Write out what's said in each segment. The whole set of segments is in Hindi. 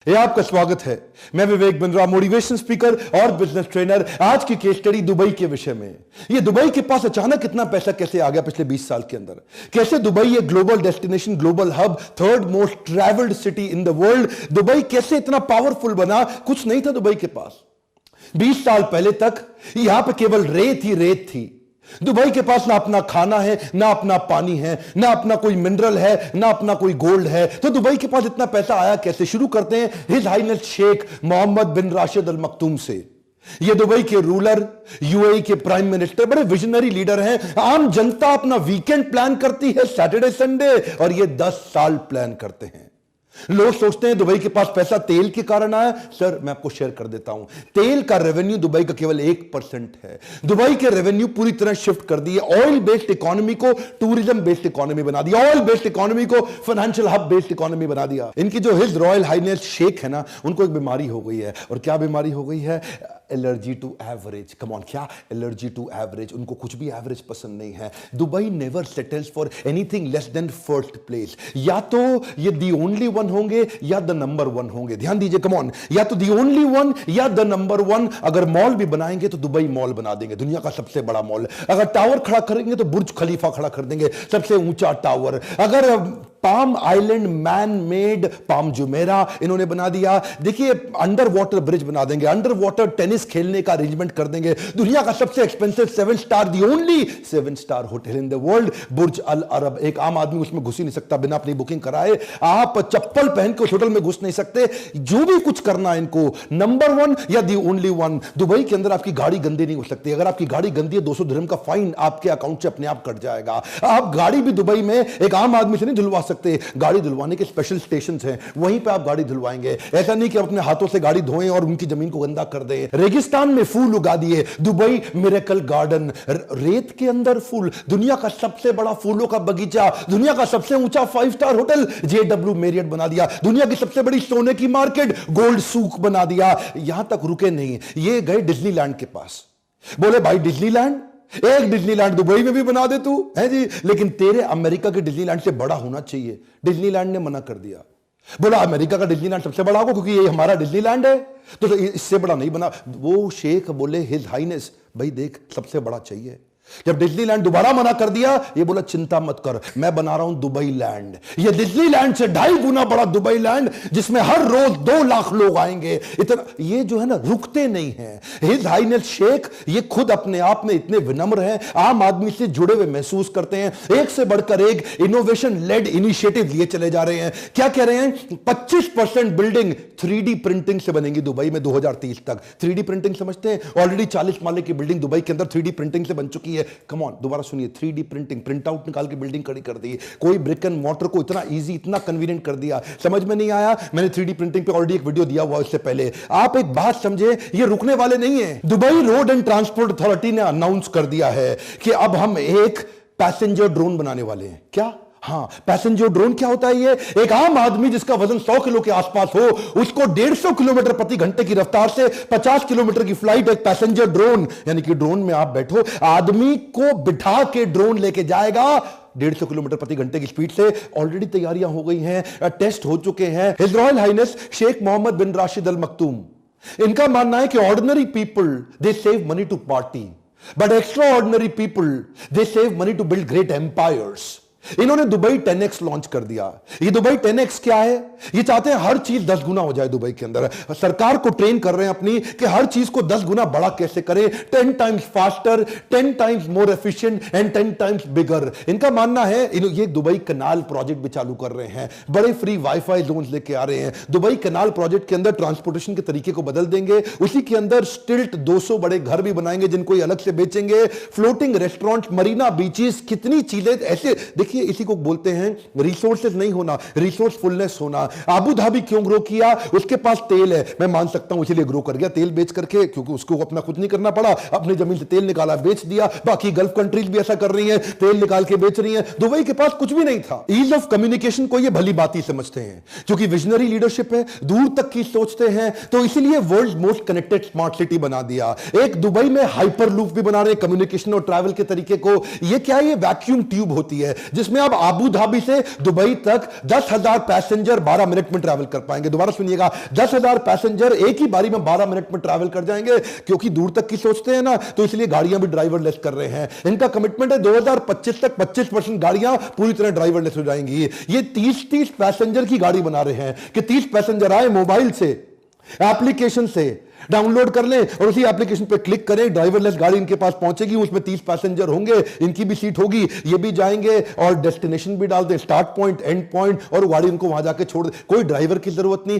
ये आपका स्वागत है। मैं विवेक बिंद्रा, मोटिवेशन स्पीकर और बिजनेस ट्रेनर। आज की केस स्टडी दुबई के विषय में। ये दुबई के पास अचानक इतना पैसा कैसे आ गया पिछले 20 साल के अंदर? कैसे दुबई एक global destination, global hub, third most travelled city in the world, Dubai कैसे इतना पावरफुल बना? कुछ नहीं था दुबई के पास। 20 साल पहले तक यहां पे केवल रेत ही रेत थी। दुबई के पास ना अपना खाना है, ना अपना पानी है, ना अपना कोई मिनरल है, ना अपना कोई गोल्ड है। तो दुबई के पास इतना पैसा आया कैसे? शुरू करते हैं his highness Sheikh Mohammed bin Rashid Al मखतूम से। ये दुबई के रूलर, यूएई के प्राइम मिनिस्टर, बड़े विजनरी लीडर हैं। आम जनता अपना वीकेंड प्लान करती है, सैटरडे संडे, और ये 10 साल प्लान करते हैं। लोग सोचते हैं दुबई के पास पैसा तेल के कारण आया। सर, मैं आपको शेयर कर देता हूं, तेल का रेवेन्यू दुबई का केवल 1% है। दुबई के रेवेन्यू पूरी तरह शिफ्ट कर दिए। ऑयल बेस्ड इकोनॉमी को टूरिज्म बेस्ड इकोनॉमी बना दिया, ऑयल बेस्ड इकोनॉमी को फाइनेंशियल हब बेस्ड इकोनॉमी बना दिया। इनकी जो हिज रॉयल हाइनेस शेख है ना, उनको एक बीमारी हो गई है। और क्या बीमारी हो गई है? Allergy to average. Come on, क्या एलर्जी टू एवरेज? उनको कुछ भी एवरेज पसंद नहीं है। Dubai never settles for anything less than first place. या तो ये दी ओनली वन होंगे या द नंबर वन होंगे। ध्यान दीजिए, कम ऑन, या तो दी ओनली वन या द नंबर वन। अगर मॉल भी बनाएंगे तो दुबई मॉल बना देंगे, दुनिया का सबसे बड़ा मॉल। अगर टावर खड़ा करेंगे तो बुर्ज खलीफा खड़ा कर देंगे, सबसे ऊंचा टावर। अगर palm island man made palm Jumeirah इन्होंने बना दिया। देखिए, अंडर वाटर ब्रिज बना देंगे, अंडर वाटर टेनिस खेलने का अरेंजमेंट कर देंगे। दुनिया का सबसे expensive 7 star, the only 7 star hotel in the world, Burj Al Arab. एक आम आदमी उसमें घुस ही नहीं सकता बिना अपनी बुकिंग कराए। आप चप्पल पहन के उस होटल में घुस नहीं सकते। जो भी कुछ करना इनको, नंबर वन या दी ओनली वन। दुबई के अंदर आपकी गाड़ी गंदी नहीं हो सकती। अगर आपकी गाड़ी गंदी है, 200 दिरहम का फाइन आपके अकाउंट से अपने आप कट जाएगा। आप गाड़ी भी दुबई में एक आम आदमी से नहीं धुलवा सकते। गाड़ी धुलवाने के स्पेशल स्टेशन हैं, वहीं पे आप गाड़ी धुलवाएंगे। ऐसा नहीं कि अपने हाथों से गाड़ी धोएं और उनकी जमीन को गंदा कर दें। रेगिस्तान में फूल उगा दिए, दुबई मिरेकल गार्डन। रेत के अंदर फूल, दुनिया का सबसे बड़ा फूलों का बगीचा, दुनिया का सबसे ऊंचा 5 स्टार होटल JW मैरियट बना दिया, दुनिया की सबसे बड़ी सोने की मार्केट गोल्ड सूक बना दिया। यहां तक रुके नहीं, ये गए डिज्नीलैंड के पास। बोले भाई डिज्नीलैंड, एक डिज्नीलैंड दुबई में भी बना दे तू, है जी, लेकिन तेरे अमेरिका के डिज्नीलैंड से बड़ा होना चाहिए। डिज्नीलैंड ने मना कर दिया। बोला अमेरिका का डिज्नीलैंड सबसे बड़ा होगा क्योंकि ये हमारा डिज्नीलैंड है, तो इससे बड़ा नहीं बना। वो शेख बोले हिज हाइनेस, भाई देख सबसे बड़ा चाहिए। जब डिज्नीलैंड दोबारा मना कर दिया, ये बोला चिंता मत कर, मैं बना रहा हूं दुबई लैंड। ये डिज्नीलैंड से 2.5 गुना बड़ा दुबई लैंड, जिसमें हर रोज 2 लाख लोग आएंगे। इतना ये जो है ना, रुकते नहीं हैं। हिज हाइनेस शेख ये खुद अपने आप में इतने विनम्र हैं, आम आदमी से जुड़े हुए महसूस करते हैं। एक से बढ़कर एक इनोवेशन लेड इनिशिएटिव लिए चले जा रहे हैं। क्या कह रहे हैं? 25% बिल्डिंग 3D प्रिंटिंग से बनेगी दुबई में 2030 तक। 3D प्रिंटिंग समझते हैं? ऑलरेडी 40 माले की बिल्डिंग दुबई के अंदर 3D प्रिंटिंग से बन चुकी है। कम ऑन, दोबारा सुनिए, 3D प्रिंटिंग, प्रिंट आउट निकाल के बिल्डिंग खड़ी कर दी। कोई ब्रिक एंड मॉर्टर को इतना इजी, इतना कन्वीनियंट कर दिया। समझ में नहीं आया? मैंने 3D प्रिंटिंग पे ऑलरेडी एक वीडियो दिया हुआ इससे पहले। आप एक बात समझे, ये रुकने वाले नहीं है। Dubai road and transport authority ने अनाउंस कर दिया है कि अब हम एक पैसेंजर ड्रोन बनाने वाले हैं। क्या? हाँ, पैसेंजर ड्रोन क्या होता है? ये एक आम आदमी जिसका वजन 100 किलो के आसपास हो, उसको 150 किलोमीटर प्रति घंटे की रफ्तार से 50 किलोमीटर की फ्लाइट, एक पैसेंजर ड्रोन, यानी कि ड्रोन में आप बैठो, आदमी को बिठा के ड्रोन लेके जाएगा 150 किलोमीटर प्रति घंटे की स्पीड से। ऑलरेडी तैयारियां हो गई हैं, टेस्ट हो चुके हैं। His royal highness Sheikh Mohammed bin Rashid Al Maktoum, इनका मानना है कि ordinary people they save money to party, but extraordinary people they save money to build great empires. इन्होंने दुबई 10x लॉन्च कर दिया। ये दुबई 10x क्या है? ये चाहते हैं हर चीज 10 गुना हो जाए दुबई के अंदर। सरकार को ट्रेन कर रहे हैं अपनी कि हर चीज को 10 गुना बड़ा कैसे करें, 10 times faster, 10 times more efficient and 10 times bigger. इनका मानना है, ये दुबई कनाल प्रोजेक्ट भी चालू कर रहे हैं, बड़े फ्री वाईफाई जोन लेके आ रहे हैं। दुबई कनाल प्रोजेक्ट के अंदर ट्रांसपोर्टेशन के तरीके को बदल देंगे, उसी के अंदर स्टिल्ट 200 बड़े घर भी बनाएंगे जिनको अलग से बेचेंगे, फ्लोटिंग रेस्टोरेंट, मरीना बीचेस, कितनी चीजें ऐसे। देखिए, इसी को बोलते हैं रिसोर्सेज नहीं होना, रिसोर्सफुलनेस होना। अबू धाबी क्यों ग्रो किया? उसके पास तेल है, मैं मान सकता हूं इसलिए ग्रो कर गया, तेल बेच करके, क्योंकि उसको अपना खुद नहीं करना पड़ा, अपनी जमीन से तेल निकाला बेच दिया। बाकी गल्फ कंट्रीज भी ऐसा कर रही हैं, तेल निकाल के बेच रही हैं। दुबई के पास कुछ भी नहीं था। ईज ऑफ कम्युनिकेशन को ये भली बात ही समझते हैं, क्योंकि विजनरी लीडरशिप है, दूर तक की सोचते हैं, तो इसीलिए world most connected smart city बना दिया। एक दुबई में हाइपर लूप भी बना रहे कम्युनिकेशन और ट्रैवल के तरीके को। ये क्या है? ये वैक्यूम ट्यूब होती है जिस जिसमें आप आबू धाबी से दुबई तक 10,000 पैसेंजर 12 मिनट में ट्रैवल कर पाएंगे। दोबारा सुनिएगा, 10,000 पैसेंजर एक ही बारी में 12 मिनट में ट्रैवल कर जाएंगे। क्योंकि दूर तक की सोचते हैं ना, तो इसलिए गाड़ियां भी ड्राइवरलेस कर रहे हैं। इनका कमिटमेंट है 2025 तक 25% गाड़ियां पूरी तरह ड्राइवरलेस हो जाएंगी। ये 30-30 पैसेंजर की गाड़ी बना रहे हैं कि 30 पैसेंजर आए, मोबाइल से, एप्लीकेशन से डाउनलोड कर लें और उसी एप्लीकेशन पे क्लिक करें, ड्राइवरलेस गाड़ी इनके पास पहुंचेगी, उसमें 30 पैसेंजर होंगे, इनकी भी सीट होगी, ये भी जाएंगे और डेस्टिनेशन भी डाल दें, स्टार्ट पॉइंट, एंड पॉइंट, और गाड़ी उनको वहां जाके छोड़ दे। कोई ड्राइवर की जरूरत नहीं।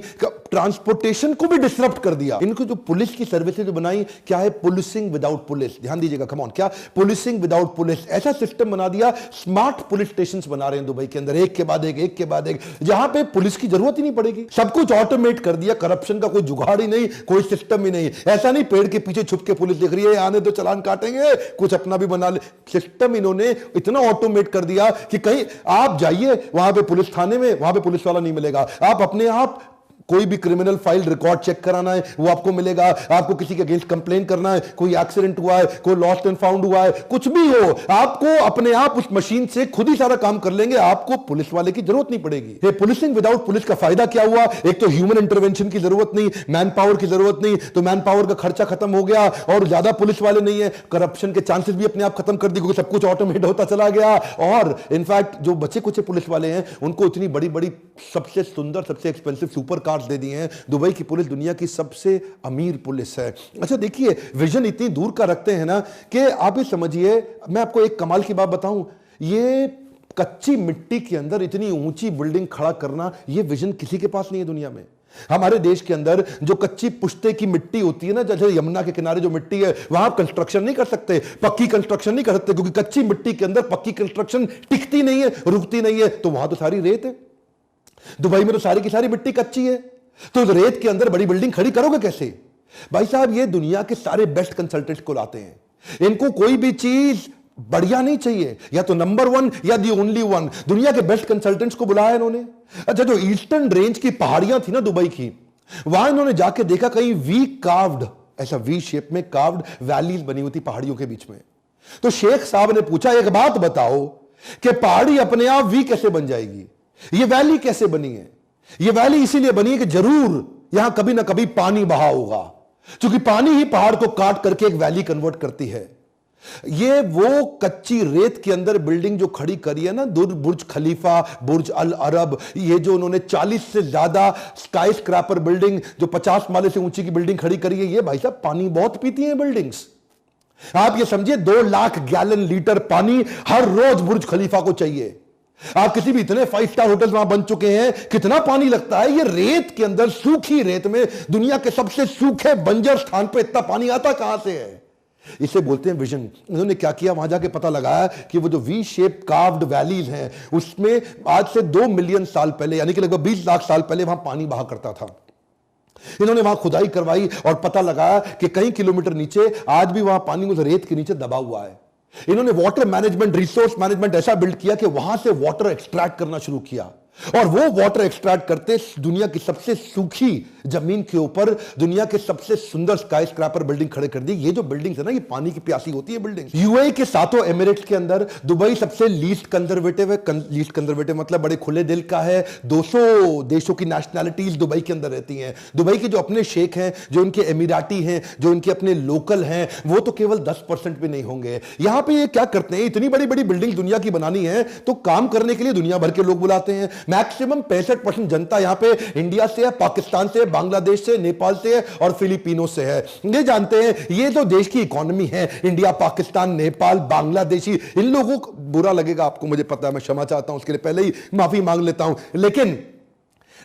ट्रांसपोर्टेशन को भी डिसरप्ट कर दिया। इनको जो पुलिस की सर्विसेज बनाई, क्या है? Policing without police. ध्यान दीजिएगा, कम ऑन, क्या? Policing without police. ऐसा सिस्टम बना दिया, स्मार्ट पुलिस स्टेशन बना रहे हैं दुबई के अंदर, एक के बाद एक, एक के बाद एक, जहां पे पुलिस की जरूरत ही नहीं पड़ेगी। सब कुछ ऑटोमेट कर दिया, करप्शन का कोई जुगाड़ ही नहीं, कोई सिस्टम ही नहीं। ऐसा नहीं पेड़ के पीछे छुप के पुलिस दिख रही है, आने तो चलान काटेंगे, कुछ अपना भी बना ले। सिस्टम इन्होंने इतना ऑटोमेट कर दिया कि कहीं आप जाइए वहां पे पुलिस थाने में, वहां पे पुलिस वाला नहीं मिलेगा। आप अपने आप कोई भी क्रिमिनल फाइल रिकॉर्ड चेक कराना है वो आपको मिलेगा। आपको किसी के अगेंस्ट कंप्लेन करना है, कोई एक्सीडेंट हुआ है, कोई लॉस्ट एंड फाउंड हुआ है, कुछ भी हो, आपको अपने आप उस मशीन से खुद ही सारा काम कर लेंगे। आपको पुलिस वाले की जरूरत नहीं पड़ेगी। ये पुलिसिंग विदाउट पुलिस का फायदा क्या हुआ? एक तो ह्यूमन इंटरवेंशन की जरूरत नहीं, मैन पावर की जरूरत नहीं, तो मैन पावर का खर्चा खत्म हो गया और ज्यादा पुलिस वाले नहीं है। करप्शन के चांसेस भी अपने आप खत्म कर दिए क्योंकि सब कुछ ऑटोमेट होता चला गया। और इनफैक्ट जो बचे कुछ पुलिस वाले हैं उनको इतनी बड़ी बड़ी सबसे सुंदर, सबसे एक्सपेंसिव सुपर कार्स दे दिए हैं। दुबई की पुलिस दुनिया की सबसे अमीर पुलिस है। अच्छा देखिए, विजन इतनी दूर का रखते हैं ना कि आप ये समझिए, मैं आपको एक कमाल की बात बताऊं, ये कच्ची मिट्टी के अंदर इतनी ऊंची बिल्डिंग खड़ा करना, ये विजन किसी के पास नहीं है दुनिया में। हमारे देश के अंदर जो कच्ची पुश्ते की मिट्टी होती है ना, जैसे यमुना के किनारे जो मिट्टी है, वहां कंस्ट्रक्शन नहीं कर सकते, पक्की कंस्ट्रक्शन नहीं कर सकते, क्योंकि कच्ची मिट्टी के अंदर पक्की कंस्ट्रक्शन टिकती नहीं है, रुकती नहीं है। तो वहां तो सारी रेत है। दुबई में तो सारी की सारी मिट्टी कच्ची है, तो रेत के अंदर बड़ी बिल्डिंग खड़ी करोगे कैसे? भाई साहब, ये दुनिया के सारे बेस्ट कंसल्टेंट्स को लाते हैं। इनको कोई भी चीज बढ़िया नहीं चाहिए, या तो नंबर वन या दी ओनली वन। दुनिया के बेस्ट कंसल्टेंट्स को बुलाया इन्होंने। अच्छा, जो ईस्टर्न रेंज की पहाड़ियां थी ना दुबई की, वहां इन्होंने जाके देखा कहीं वी कार्व्ड, ऐसा वी शेप में कार्व्ड वैलीज बनी हुई थी पहाड़ियों के बीच में। तो शेख साहब ने पूछा, एक बात बताओ कि पहाड़ी अपने आप वी कैसे बन जाएगी? ये वैली कैसे बनी है? ये वैली इसीलिए बनी है कि जरूर यहां कभी ना कभी पानी बहा होगा, क्योंकि पानी ही पहाड़ को काट करके एक वैली कन्वर्ट करती है। ये वो कच्ची रेत के अंदर बिल्डिंग जो खड़ी करी है ना, बुर्ज खलीफा, बुर्ज अल अरब, ये जो उन्होंने 40 से ज्यादा स्काई स्क्रैपर बिल्डिंग, जो 50 माले से ऊंची की बिल्डिंग खड़ी करी है, ये भाई साहब पानी बहुत पीती हैं बिल्डिंग्स। आप ये समझिए 2 लाख गैलन लीटर पानी हर रोज बुर्ज खलीफा को चाहिए। आप किसी भी इतने 5 स्टार होटल वहां बन चुके हैं, कितना पानी लगता है? ये रेत के अंदर, सूखी रेत में, दुनिया के सबसे सूखे बंजर स्थान पे इतना पानी आता कहां से है? इसे बोलते हैं विजन। इन्होंने क्या किया, वहां जाके पता लगाया कि वो जो वी शेप कार्व्ड वैलीज हैं, उसमें आज से 2 मिलियन साल पहले, यानी कि लगभग 20 लाख साल पहले वहां पानी बहा करता था। इन्होंने वहां खुदाई करवाई और पता लगाया कि कई किलोमीटर नीचे आज भी वहां पानी उस रेत के नीचे दबा हुआ है। इन्होंने वाटर मैनेजमेंट, रिसोर्स मैनेजमेंट ऐसा बिल्ड किया कि वहां से वाटर एक्सट्रैक्ट करना शुरू किया, और वो वाटर एक्सट्रैक्ट करते दुनिया की सबसे सूखी जमीन के ऊपर दुनिया के सबसे सुंदर स्काई स्क्रैपर बिल्डिंग खड़े कर दी। ये जो बिल्डिंग है ना, ये पानी की प्यासी होती है बिल्डिंग। यूएई के 7 एमिरेट्स के अंदर दुबई सबसे लीस्ट कंजर्वेटिव है। लीस्ट कंजर्वेटिव मतलब बड़े खुले दिल का है। 200 देशों की नेशनैलिटीज दुबई के अंदर रहती हैं। दुबई के जो अपने शेख हैं, जो इनके एमिराटी हैं, जो इनके अपने लोकल हैं, वो तो केवल 10% भी नहीं होंगे। यहां पे ये क्या करते हैं, इतनी बड़ी बड़ी बिल्डिंग दुनिया की बनानी है तो काम करने के लिए दुनिया भर के लोग बुलाते हैं। मैक्सिमम 65% जनता यहां पे इंडिया से है, पाकिस्तान से, बांग्लादेश से, नेपाल से है और फिलीपीनों से है। ये जानते हैं ये तो देश की इकोनॉमी है, इंडिया, पाकिस्तान, नेपाल, बांग्लादेशी। इन लोगों को बुरा लगेगा आपको, मुझे पता है, मैं क्षमा चाहता हूं, उसके लिए पहले ही माफी मांग लेता हूं, लेकिन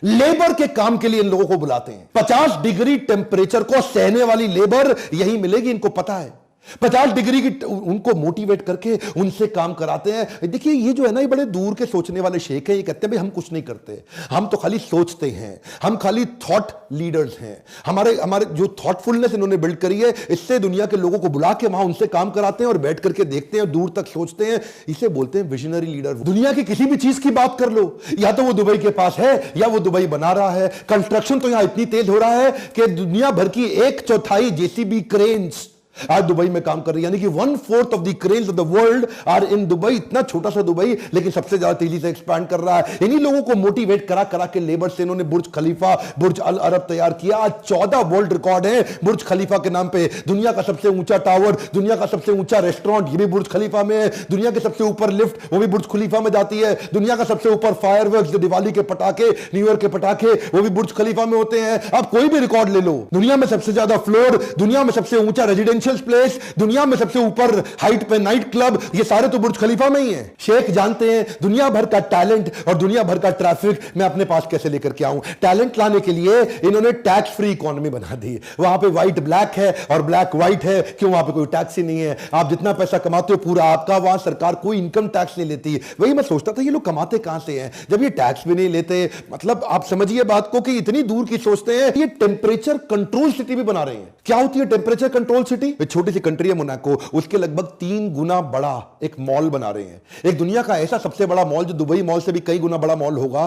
लेबर के काम के लिए इन लोगों को बुलाते हैं। 50 डिग्री टेम्परेचर को सहने वाली लेबर यही मिलेगी, इनको पता है। 50 डिग्री की उनको मोटिवेट करके उनसे काम कराते हैं। देखिए ये जो है ना, ये बड़े दूर के सोचने वाले शेख हैं। ये कहते हैं भाई हम कुछ नहीं करते, हम तो खाली सोचते हैं, हम खाली थॉट लीडर्स हैं। हमारे जो थॉटफुलनेस इन्होंने बिल्ड करी है, इससे दुनिया के लोगों को बुला के वहां उनसे काम कराते हैं और बैठ करके देखते हैं, दूर तक सोचते हैं। इसे बोलते हैं विजनरी लीडर। दुनिया की किसी भी चीज की बात कर लो, या तो वो दुबई के पास है या वो दुबई बना रहा है। कंस्ट्रक्शन तो यहां इतनी तेज हो रहा है कि दुनिया भर की 1/4 जेसीबी क्रेन्स आज दुबई में काम कर रही है, यानी कि 1/4 of the cranes of the world are in Dubai. इतना छोटा सा दुबई लेकिन सबसे ज्यादा तेजी से एक्सपैंड कर रहा है। इन्हीं लोगों को मोटिवेट करा करा के लेबर से इन्होंने बुर्ज खलीफा, बुर्ज अल अरब तैयार किया। आज 14 वर्ल्ड रिकॉर्ड है बुर्ज खलीफा के नाम पे। दुनिया का सबसे ऊंचा टावर, दुनिया का सबसे ऊंचा रेस्टोरेंट, ये भी बुर्ज खलीफा में है। दुनिया के सबसे ऊपर लिफ्ट, वो भी बुर्ज खलीफा में जाती है। दुनिया का सबसे ऊपर फायरवर्क्स, जो दिवाली के पटाखे, न्यू ईयर के पटाखे, वो भी बुर्ज खलीफा में होते हैं। आप कोई भी रिकॉर्ड ले लो, दुनिया में सबसे ज्यादा फ्लोर, दुनिया में सबसे ऊंचा रेजिडेंशियल प्लेस, दुनिया में सबसे ऊपर हाइट पे नाइट क्लब, ये सारे तो बुर्ज खलीफा में ही हैं। शेख जानते हैं दुनिया भर का टैलेंट और दुनिया भर का ट्रैफिक मैं अपने पास कैसे लेकर के आऊं। टैलेंट लाने के लिए इन्होंने टैक्स फ्री इकोनॉमी बना दी। वहां पे व्हाइट ब्लैक है और ब्लैक व्हाइट है, क्यों? वहां पे कोई टैक्स ही नहीं है। आप जितना पैसा कमाते हो पूरा आपका, वहां सरकार कोई इनकम टैक्स नहीं लेती। वही मैं सोचता था ये लोग कमाते कहां से हैं जब ये टैक्स भी नहीं लेते। मतलब आप समझिए बात को कि इतनी दूर की सोचते हैं। ये टेम्परेचर कंट्रोल सिटी भी बना रहे हैं। क्या होती है टेम्परेचर कंट्रोल सिटी? छोटी सी कंट्री है मोनाको, उसके लगभग 3 गुना बड़ा एक मॉल बना रहे हैं। एक दुनिया का ऐसा सबसे बड़ा मॉल जो दुबई मॉल से भी कई गुना बड़ा मॉल होगा,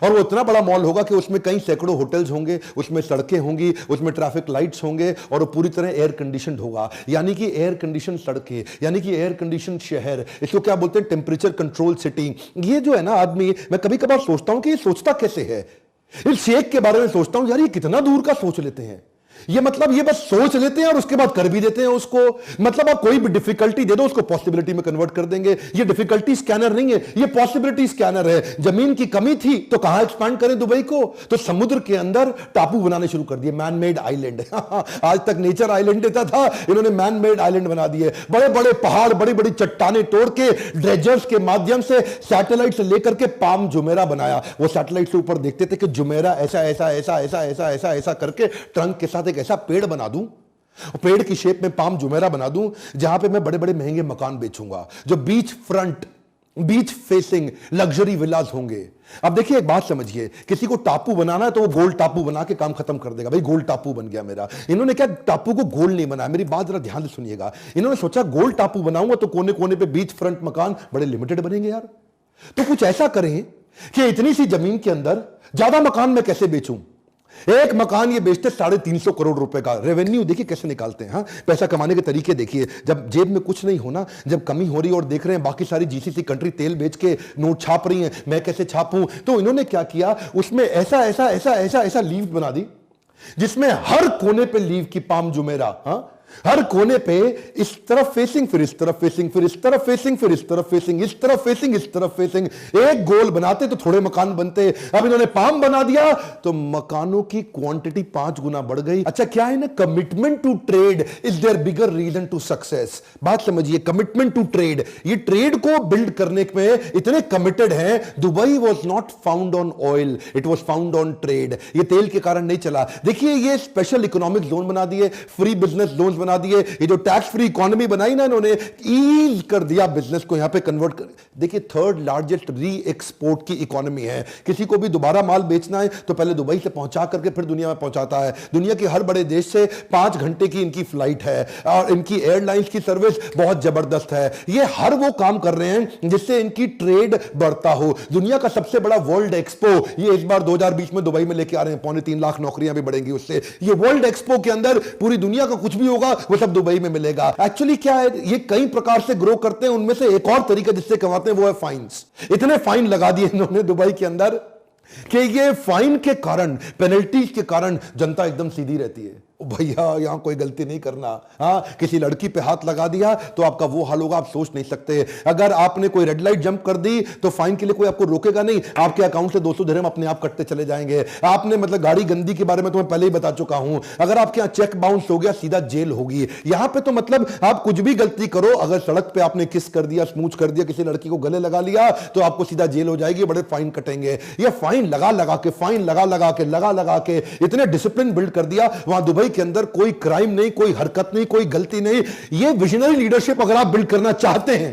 और वो इतना बड़ा मॉल होगा कि उसमें कई सैकड़ों होटल्स होंगे, उसमें सड़कें होंगी, उसमें ट्रैफिक लाइट्स होंगे, और वो पूरी तरह एयर कंडीशनड होगा। यानी कि एयर कंडीशन सड़कें, यानी कि एयर कंडीशन शहर। इसको क्या बोलते हैं? Temperature control city. ये जो है ना आदमी, मैं कभी कभार सोचता हूं कि ये सोचता कैसे है। इस शेख के बारे में सोचता हूं, यार ये कितना दूर का सोच लेते हैं। ये मतलब ये बस सोच लेते हैं और उसके बाद कर भी देते हैं उसको। मतलब आप कोई भी डिफिकल्टी दे दो उसको पॉसिबिलिटी में कन्वर्ट कर देंगे। ये डिफिकल्टी स्कैनर नहीं है, ये पॉसिबिलिटी स्कैनर है। जमीन की कमी थी तो कहां एक्सपैंड करें दुबई को? तो समुद्र के अंदर टापू बनाने शुरू कर दिए, मैन मेड आइलैंड। आज तक नेचर आइलैंड देता था, इन्होंने मैन मेड आइलैंड बना दिए। बड़े बड़े पहाड़, बड़ी बड़ी चट्टाने तोड़ के ड्रेजर्स के माध्यम से सैटेलाइट से लेकर के पाम जुमेरा बनाया। वो सैटेलाइट से ऊपर देखते थे कि जुमेरा ऐसा ऐसा ऐसा ऐसा ऐसा ऐसा ऐसा करके ट्रंक के साथ एक ऐसा पेड़ बना दूं, पेड़ की शेप में पाम जुमेरा बना दूं, जहां पे मैं बड़े बड़े महंगे मकान बेचूंगा, जो beach front, beach facing luxury villas होंगे। अब देखिए एक बात समझिए, किसी को टापू बनाना है तो वो गोल टापू बना के काम खत्म कर देगा। भाई गोल टापू बन गया मेरा। इन्होंने क्या टापू को गोल नहीं बनाया, मेरी बात जरा ध्यान से सुनिएगा। इन्होंने सोचा गोल टापू बनाऊंगा तो कोने कोने पे बीच फ्रंट मकान बड़े लिमिटेड बनेंगे यार। तो कुछ ऐसा करें कि इतनी सी जमीन के अंदर ज्यादा मकान मैं कैसे बेचूं। एक मकान ये बेचते 350 करोड़ रुपए का रेवेन्यू। देखिए कैसे निकालते हैं। हाँ, पैसा कमाने के तरीके देखिए। जब जेब में कुछ नहीं होना, जब कमी हो रही और देख रहे हैं बाकी सारी जीसीसी कंट्री तेल बेच के नोट छाप रही हैं, मैं कैसे छापूं? तो इन्होंने क्या किया, उसमें ऐसा ऐसा ऐसा ऐसा ऐसा लीव बना दी जिसमें हर कोने पे लीव की पाम जुमेरा। हाँ, हर कोने पे इस तरफ फेसिंग, फिर इस तरफ फेसिंग, फिर इस तरफ फेसिंग, फिर इस तरफ फेसिंग, इस तरफ फेसिंग, इस तरफ फेसिंग। एक गोल बनाते तो थोड़े मकान बनते। अब इन्होंने पाम बना दिया तो मकानों की क्वांटिटी 5 गुना बढ़ गई। अच्छा, क्या है ना, commitment to trade is their bigger reason to success. बात समझिए, कमिटमेंट टू ट्रेड। ये ट्रेड को बिल्ड करने में इतने कमिटेड हैं। Dubai was not found on oil, it was found on trade. ये तेल के कारण नहीं चला। देखिए ये स्पेशल इकोनॉमिक जोन बना दिए, फ्री बिजनेस जोन बना दिए। ये जो टैक्स फ्री इकोनॉमी बनाई ना इन्होंने, ईज कर दिया बिजनेस को, यहां पे कन्वर्ट कर। देखिए 3rd लार्जेस्ट री एक्सपोर्ट की इकोनॉमी है। किसी को भी दोबारा माल बेचना है तो पहले दुबई से पहुंचा करके फिर दुनिया में पहुंचाता है। दुनिया के हर बड़े देश से 5 घंटे की इनकी फ्लाइट है और इनकी एयरलाइंस की सर्विस बहुत जबरदस्त है। ये हर वो काम कर रहे हैं जिससे इनकी ट्रेड बढ़ता हो। दुनिया का सबसे बड़ा वर्ल्ड एक्सपो ये इस बार 2020 में दुबई में लेके आ रहे हैं। 3.25 लाख नौकरियां भी बढ़ेंगी उससे। ये वर्ल्ड एक्सपो के अंदर पूरी दुनिया का कुछ भी होगा वो सब दुबई में मिलेगा। एक्चुअली क्या है, ये कई प्रकार से ग्रो करते हैं। उनमें से एक और तरीका जिससे कमाते हैं वो है फाइन्स। इतने फाइन लगा दिए इन्होंने दुबई के अंदर कि ये फाइन के कारण, पेनल्टीज के कारण जनता एकदम सीधी रहती है। भैया यहां कोई गलती नहीं करना। हाँ, किसी लड़की पे हाथ लगा दिया तो आपका वो हाल होगा, आप सोच नहीं सकते। अगर आपने कोई रेड लाइट जंप कर दी तो फाइन के लिए कोई आपको रोकेगा नहीं, आपके अकाउंट से 200 दिरहम अपने आप कटते चले जाएंगे। आपने मतलब गाड़ी गंदी के बारे में तो मैं पहले ही बता चुका हूं। अगर आपके यहां चेक बाउंस हो गया सीधा जेल होगी। यहां पे तो मतलब आप कुछ भी गलती करो, अगर सड़क पे आपने किस कर दिया, स्मूच कर दिया, किसी लड़की को गले लगा लिया तो आपको सीधा जेल हो जाएगी, बड़े फाइन कटेंगे। ये फाइन लगा लगा के, फाइन लगा लगा के इतने डिसिप्लिन बिल्ड कर दिया। वहां दुबई के अंदर कोई क्राइम नहीं, कोई हरकत नहीं, कोई गलती नहीं। ये विजनरी लीडरशिप अगर आप बिल्ड करना चाहते हैं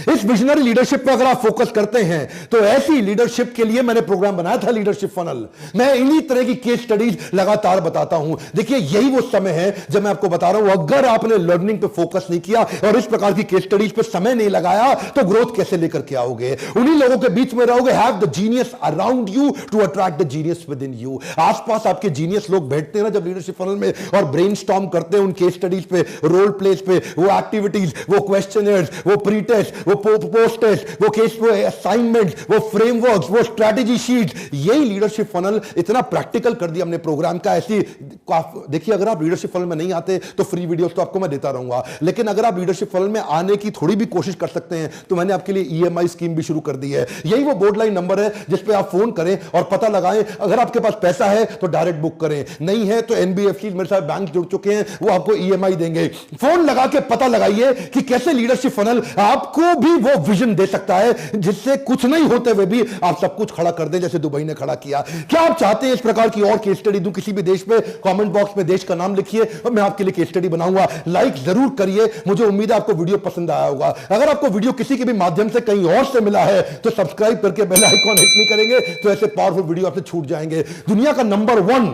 इस विजनरी लीडरशिप पर अगर आप फोकस करते हैं तो ऐसी लीडरशिप के लिए मैंने प्रोग्राम बनाया था, लीडरशिप फनल। मैं इन्हीं तरह की केस स्टडीज लगातार बताता हूं। देखिए, यही वो समय है जब मैं आपको बता रहा हूं, अगर आपने लर्निंग पे फोकस नहीं किया और इस प्रकार की केस स्टडीज पे समय नहीं लगाया तो ग्रोथ कैसे लेकर के आओगे? उन्हीं लोगों के बीच में रहोगे। Have the genius around you to attract the genius within you. आसपास आपके जीनियस लोग बैठते हैं ना जब लीडरशिप फनल में, और ब्रेनस्टॉर्म करते हैं उन केस स्टडीज पे, रोल प्लेस पे, वो एक्टिविटीज, वो क्वेश्चनर्स, वो प्री टेस्ट, वो पोस्ट टेस्ट, वो केस, वो असाइनमेंट, वो फ्रेमवर्क्स, वो स्ट्रैटेजी शीट। यही लीडरशिप फनल इतना प्रैक्टिकल कर दिया हमने प्रोग्राम का। ऐसी देखिए, अगर आप लीडरशिप फनल में नहीं आते तो फ्री वीडियोस तो आपको मैं देता रहूंगा, लेकिन अगर आप लीडरशिप फनल में आने की थोड़ी भी कोशिश कर सकते हैं तो मैंने आपके लिए ईएमआई स्कीम भी शुरू कर दी है। यही वो बोर्ड लाइन नंबर है जिस पे आप फोन करें और पता लगाएं। अगर आपके पास पैसा है तो डायरेक्ट बुक करें, नहीं है तो एनबीएफसी मेरे साथ बैंक जुड़ चुके हैं, वो आपको ईएमआई देंगे। फोन लगा के पता लगाइए कि कैसे लीडरशिप फनल आपको भी वो विजन दे सकता है जिससे कुछ नहीं होते हुए भी आप सब कुछ खड़ा कर दें, जैसे दुबई ने खड़ा किया। क्या आप चाहते हैं इस प्रकार की और केस स्टडी दूं किसी भी देश में? कमेंट बॉक्स में देश का नाम लिखिए और मैं आपके लिए केस स्टडी बनाऊंगा। लाइक जरूर करिए, मुझे उम्मीद है आपको वीडियो पसंद आया होगा। अगर आपको वीडियो किसी के भी माध्यम से कहीं और से मिला है तो सब्सक्राइब करके बेल आइकॉन हिट नहीं करेंगे तो ऐसे पावरफुल वीडियो आपसे छूट जाएंगे। दुनिया का नंबर 1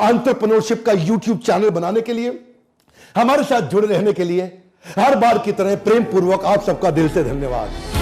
एंटरप्रेन्योरशिप का यूट्यूब चैनल बनाने के लिए, हमारे साथ जुड़े रहने के लिए हर बार की तरह प्रेम पूर्वक आप सबका दिल से धन्यवाद।